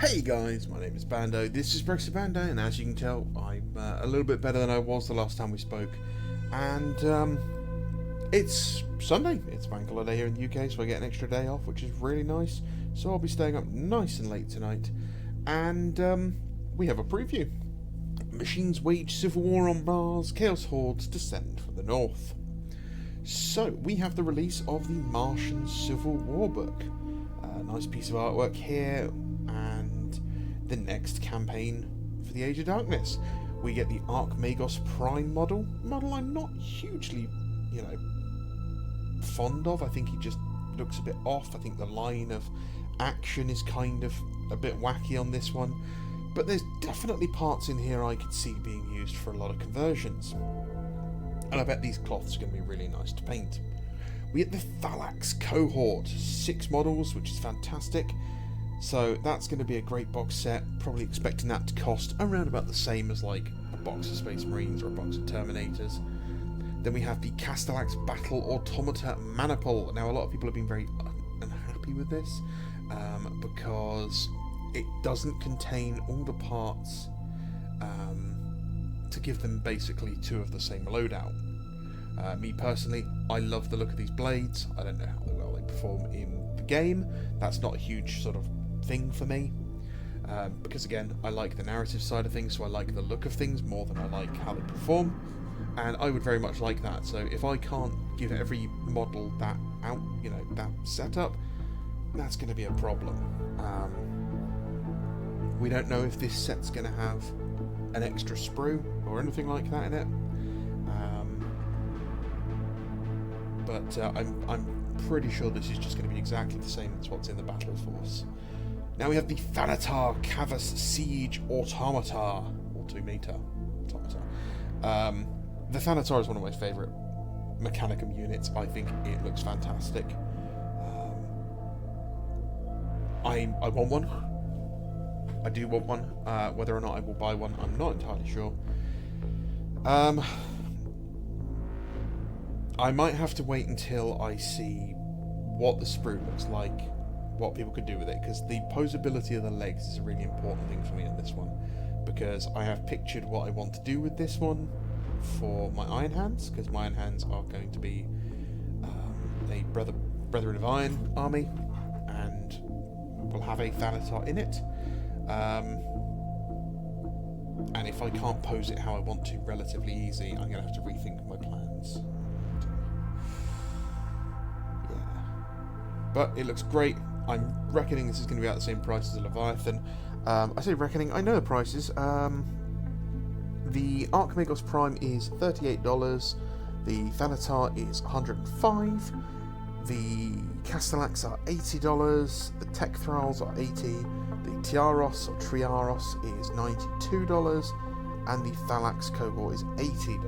Hey guys, my name is Bando, this is Brexit Bando, and as you can tell, I'm a little bit better than I was the last time we spoke. And it's Sunday, it's bank holiday here in the UK, so I get an extra day off, which is really nice. So I'll be staying up nice and late tonight. And we have a preview. Machines wage civil war on Mars, Chaos hordes descend from the north. So we have the release of the Martian Civil War book. A nice piece of artwork here, and the next campaign for the Age of Darkness. We get the Archmagos Prime model I'm not hugely, fond of. I think he just looks a bit off. I think the line of action is kind of a bit wacky on this one, but there's definitely parts in here I could see being used for a lot of conversions. And I bet these cloths are going to be really nice to paint. We get the Phalanx Cohort, 6 models, which is fantastic. So that's going to be a great box set, probably expecting that to cost around about the same as like a box of Space Marines or a box of Terminators. Then we have the Castellax Battle Automata Maniple. Now a lot of people have been very unhappy with this because it doesn't contain all the parts to give them basically 2 of the same loadout. Me personally, I love the look of these blades. I don't know how well they perform in the game. That's not a huge sort of thing for me, because again, I like the narrative side of things, so I like the look of things more than I like how they perform, and I would very much like that. So if I can't give every model that out, that setup, that's going to be a problem. We don't know if this set's going to have an extra sprue or anything like that in it. But I'm pretty sure this is just going to be exactly the same as what's in the Battle Force. Now we have the Thanatar Cavus Siege Automata. The Thanatar is one of my favourite Mechanicum units. I think it looks fantastic. I want one. I do want one. Whether or not I will buy one, I'm not entirely sure. I might have to wait until I see what the sprue looks like, what people could do with it, because the posability of the legs is a really important thing for me in this one, because I have pictured what I want to do with this one for my Iron Hands, because my Iron Hands are going to be a Brethren of Iron army, and will have a Thanatar in it. And if I can't pose it how I want to relatively easy, I'm going to have to rethink my plans. But it looks great. I'm reckoning this is going to be at the same price as a Leviathan. I say reckoning, I know the prices. The Archmagos Prime is $38. The Thanatar is $105. The Castellax are $80. The Tech Thralls are $80. The Tiaros or Triaros is $92. And the Phalanx Cohort is $80.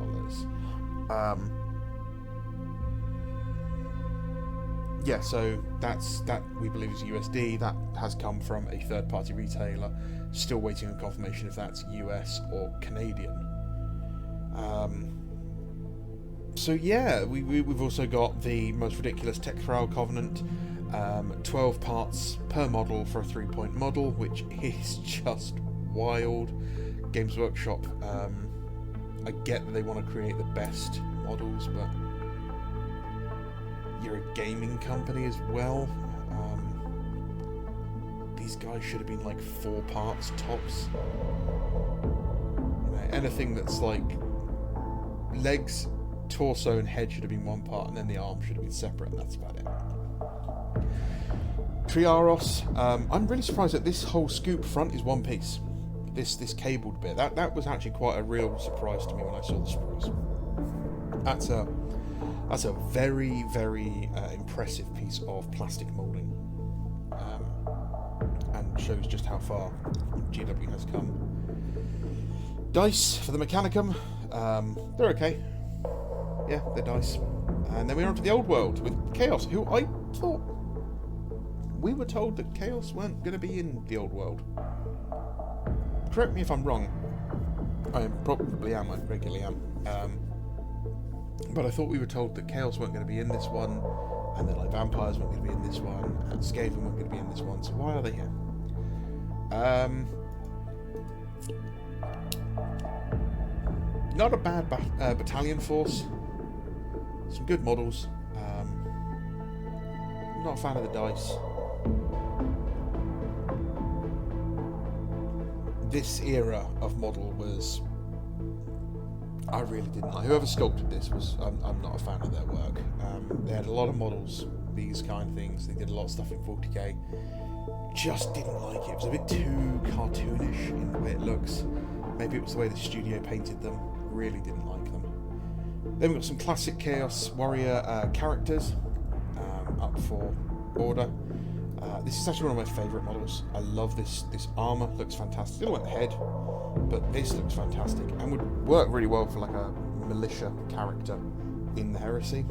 Yeah, so that we believe is USD. That has come from a third-party retailer. Still waiting on confirmation if that's US or Canadian. So yeah, we've also got the most ridiculous Tech Thrall Covenant. 12 parts per model for a 3-point model, which is just wild. Games Workshop, I get that they want to create the best models, but you're a gaming company as well. These guys should have been like 4 parts tops. Anything that's like legs, torso and head should have been 1 part, and then the arm should have been separate, and that's about it. Triaros, I'm really surprised that this whole scoop front is 1 piece. This cabled bit, that was actually quite a real surprise to me when I saw the sprues. That's a very, very impressive piece of plastic moulding, and shows just how far GW has come. Dice for the Mechanicum, they're okay. Yeah, they're dice. And then we're on to the old world with Chaos, who I thought we were told that Chaos weren't going to be in the old world. Correct me if I'm wrong. I probably am, I regularly am. But I thought we were told that Chaos weren't going to be in this one, and that like Vampires weren't going to be in this one, and Skaven weren't going to be in this one, so why are they here? Not a bad battalion force. Some good models. Not a fan of the dice. This era of model was... I really didn't like. Whoever sculpted this was... I'm not a fan of their work. They had a lot of models, these kind of things. They did a lot of stuff in 40k. Just didn't like it. It was a bit too cartoonish in the way it looks. Maybe it was the way the studio painted them. Really didn't like them. Then we've got some classic Chaos Warrior characters up for order. This is actually one of my favourite models. I love this armour. Looks fantastic. Still went head, but this looks fantastic and would work really well for like a militia character in the Heresy.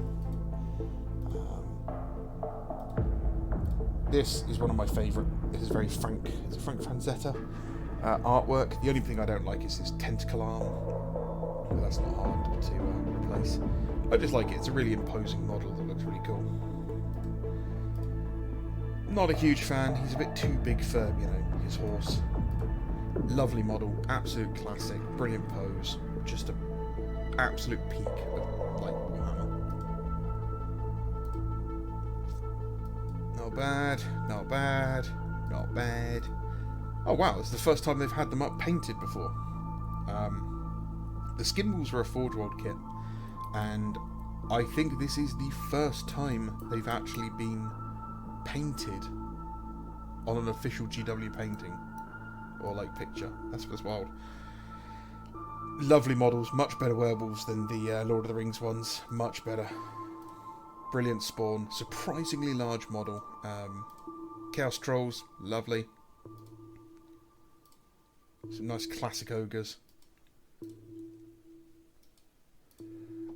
This is one of my favourite. This is very Frank. It's a Frank Franzetta artwork. The only thing I don't like is this tentacle arm. But that's not hard to replace. I just like it. It's a really imposing model that looks really cool. Not a huge fan. He's a bit too big for, you know, his horse. Lovely model. Absolute classic. Brilliant pose. Just an absolute peak of like Warhammer. Not bad. Not bad. Not bad. Oh wow, it's the first time they've had them up painted before. The skin walls were a Forge World kit, and I think this is the first time they've actually been painted on an official GW painting or like picture. That's wild. Lovely models, much better werewolves than the Lord of the Rings ones. Much better. Brilliant spawn. Surprisingly large model. Chaos Trolls, lovely. Some nice classic ogres.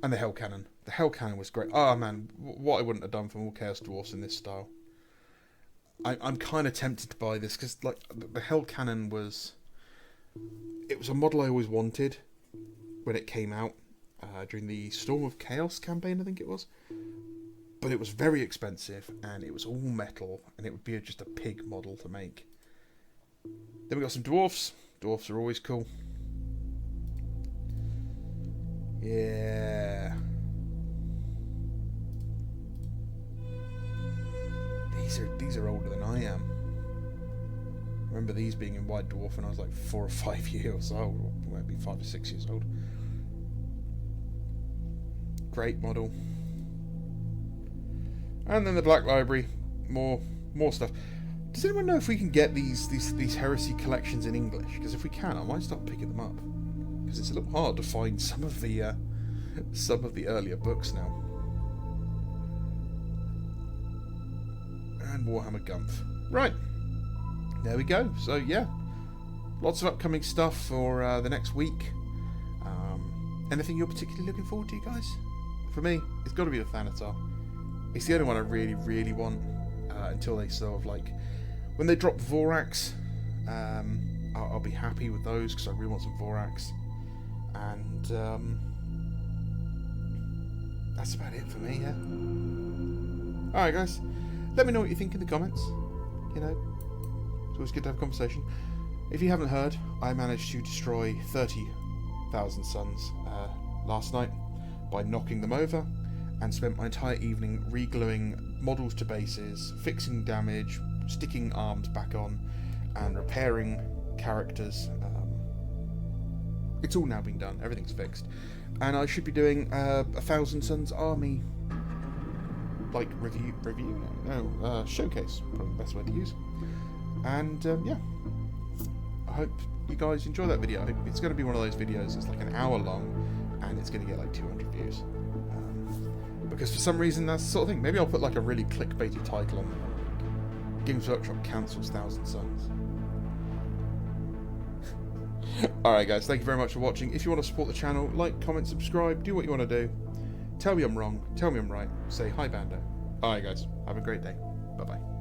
And the Hell Cannon. The Hell Cannon was great. Oh man, what I wouldn't have done for more Chaos Dwarfs in this style. I'm kind of tempted to buy this because like the Hell Cannon was... It was a model I always wanted when it came out during the Storm of Chaos campaign, I think it was. But it was very expensive and it was all metal and it would be just a pig model to make. Then we got some Dwarfs. Dwarfs are always cool. Yeah. These are older than I am. I remember these being in White Dwarf when I was like 4 or 5 years old, or maybe 5 or 6 years old. Great model. And then the Black Library, more stuff. Does anyone know if we can get these Heresy collections in English? Because if we can, I might start picking them up. Because it's a little hard to find some of the earlier books now. And Warhammer Gumph. Right. There we go. So yeah, lots of upcoming stuff for the next week. Anything you're particularly looking forward to, guys? For me, it's got to be the Thanatar. It's the only one I really, really want until they sort of like... When they drop Vorax, I'll be happy with those because I really want some Vorax. And that's about it for me, yeah. Alright guys, let me know what you think in the comments. You know, it's always good to have a conversation. If you haven't heard, I managed to destroy 30,000 suns last night by knocking them over, and spent my entire evening re-gluing models to bases, fixing damage, sticking arms back on, and repairing characters. It's all now been done, everything's fixed. And I should be doing a 1,000 Suns army, like, showcase, probably the best way to use. And, yeah. I hope you guys enjoy that video. I think it's going to be one of those videos that's like an hour long, and it's going to get like 200 views. Because for some reason that's the sort of thing. Maybe I'll put like a really clickbaity title on Games Workshop cancels 1,000 Suns. Alright guys, thank you very much for watching. If you want to support the channel, like, comment, subscribe, do what you want to do. Tell me I'm wrong, tell me I'm right, say hi Bando. Alright guys, have a great day. Bye bye.